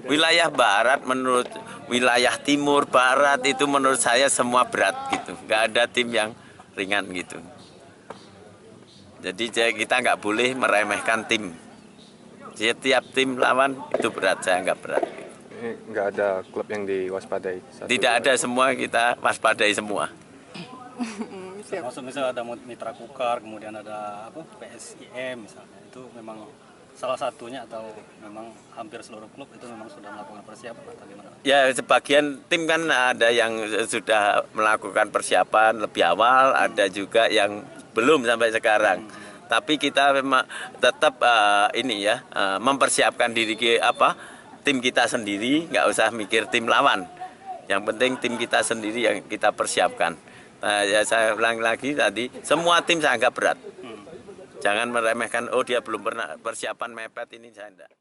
Wilayah barat menurut wilayah timur barat itu menurut saya semua berat gitu, nggak ada tim yang ringan gitu. Jadi kita nggak boleh meremehkan tim. Setiap tim lawan itu berat, saya nggak berat. Nggak ada klub yang diwaspadai? Tidak ada, semua kita waspadai semua. Termasuk misalnya ada Mitra Kukar, kemudian ada PSIM misalnya, itu memang salah satunya atau memang hampir seluruh klub itu memang sudah melakukan persiapan atau gimana? Ya sebagian tim kan ada yang sudah melakukan persiapan lebih awal, ada juga yang belum sampai sekarang. Tapi kita memang tetap mempersiapkan diri tim kita sendiri, nggak usah mikir tim lawan. Yang penting tim kita sendiri yang kita persiapkan. Nah, ya saya ulang lagi tadi, semua tim saya anggap berat. Jangan meremehkan, oh dia belum pernah persiapan mepet ini, saya enggak.